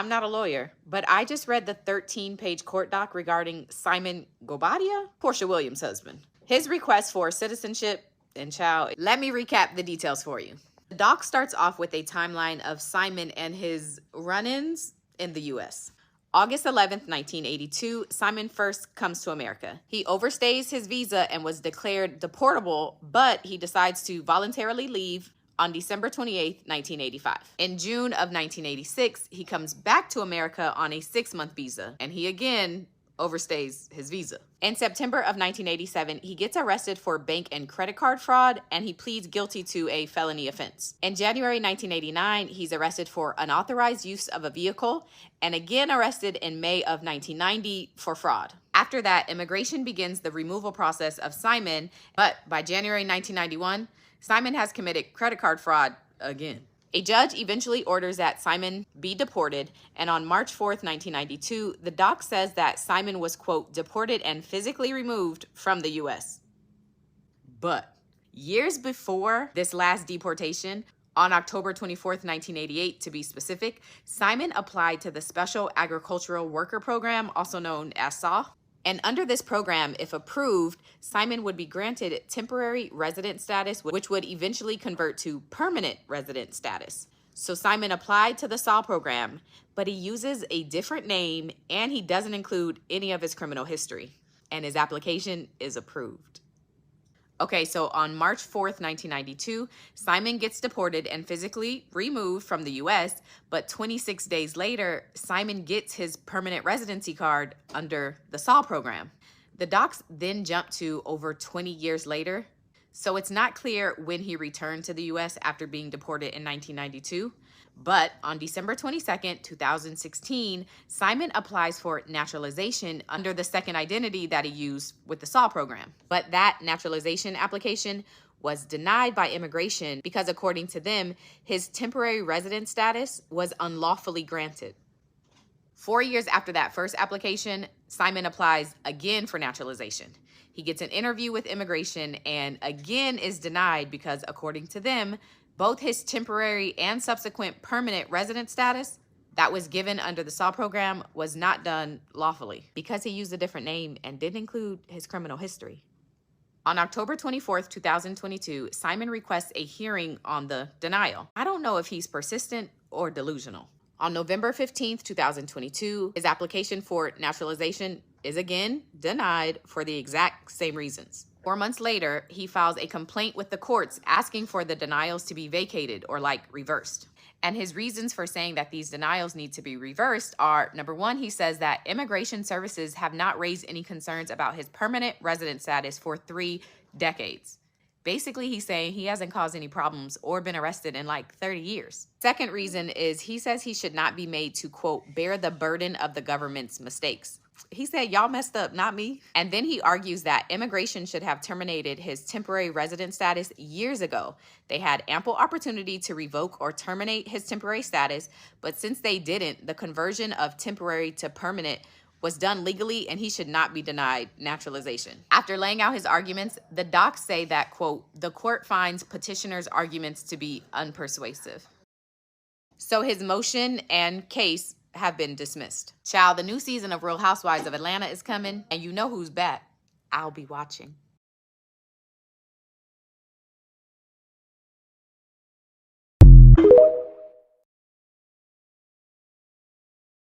I'm not a lawyer, but I just read the 13-page court doc regarding Simon Gobadia, Portia Williams' husband. His request for citizenship and child. Let me recap the details for you. The doc starts off with a timeline of Simon and his run-ins in the U.S. August 11th, 1982, Simon first comes to America. He overstays his visa and was declared deportable, but he decides to voluntarily leave on December 28th, 1985. In June of 1986, he comes back to America on a 6-month visa, and he again overstays his visa. In September of 1987, he gets arrested for bank and credit card fraud, and he pleads guilty to a felony offense. In January 1989, he's arrested for unauthorized use of a vehicle, and again arrested in May of 1990 for fraud. After that, immigration begins the removal process of Simon, but by January 1991, Simon has committed credit card fraud again. A judge eventually orders that Simon be deported, and on March 4th, 1992, the doc says that Simon was, quote, deported and physically removed from the U.S. But years before this last deportation, on October 24th, 1988, to be specific, Simon applied to the Special Agricultural Worker Program, also known as SAW. And under this program, if approved, Simon would be granted temporary resident status, which would eventually convert to permanent resident status. So Simon applied to the SAW program, but he uses a different name and he doesn't include any of his criminal history. And his application is approved. Okay, so on March 4th, 1992, Simon gets deported and physically removed from the U.S., but 26 days later, Simon gets his permanent residency card under the SAW program. The docs then jump to over 20 years later, so it's not clear when he returned to the U.S. after being deported in 1992. But on December 22nd, 2016, Simon applies for naturalization under the second identity that he used with the SAW program. But that naturalization application was denied by immigration because, according to them, his temporary resident status was unlawfully granted. 4 years after that first application, Simon applies again for naturalization. He gets an interview with immigration and again is denied because, according to them, both his temporary and subsequent permanent resident status that was given under the SAW program was not done lawfully because he used a different name and didn't include his criminal history. On October 24th, 2022, Simon requests a hearing on the denial. I don't know if he's persistent or delusional. On November 15th, 2022, his application for naturalization is again denied for the exact same reasons. 4 months later, he files a complaint with the courts asking for the denials to be vacated or reversed. And his reasons for saying that these denials need to be reversed are, number one, he says that immigration services have not raised any concerns about his permanent resident status for 3 decades. Basically, he's saying he hasn't caused any problems or been arrested in 30 years. Second reason is he says he should not be made to, quote, bear the burden of the government's mistakes. He said, y'all messed up, not me. And then he argues that immigration should have terminated his temporary resident status years ago. They had ample opportunity to revoke or terminate his temporary status, but since they didn't, the conversion of temporary to permanent was done legally and he should not be denied naturalization. After laying out his arguments, the docs say that, quote, the court finds petitioner's arguments to be unpersuasive. So his motion and case have been dismissed. Child, the new season of Real Housewives of Atlanta is coming, and you know who's back. I'll be watching.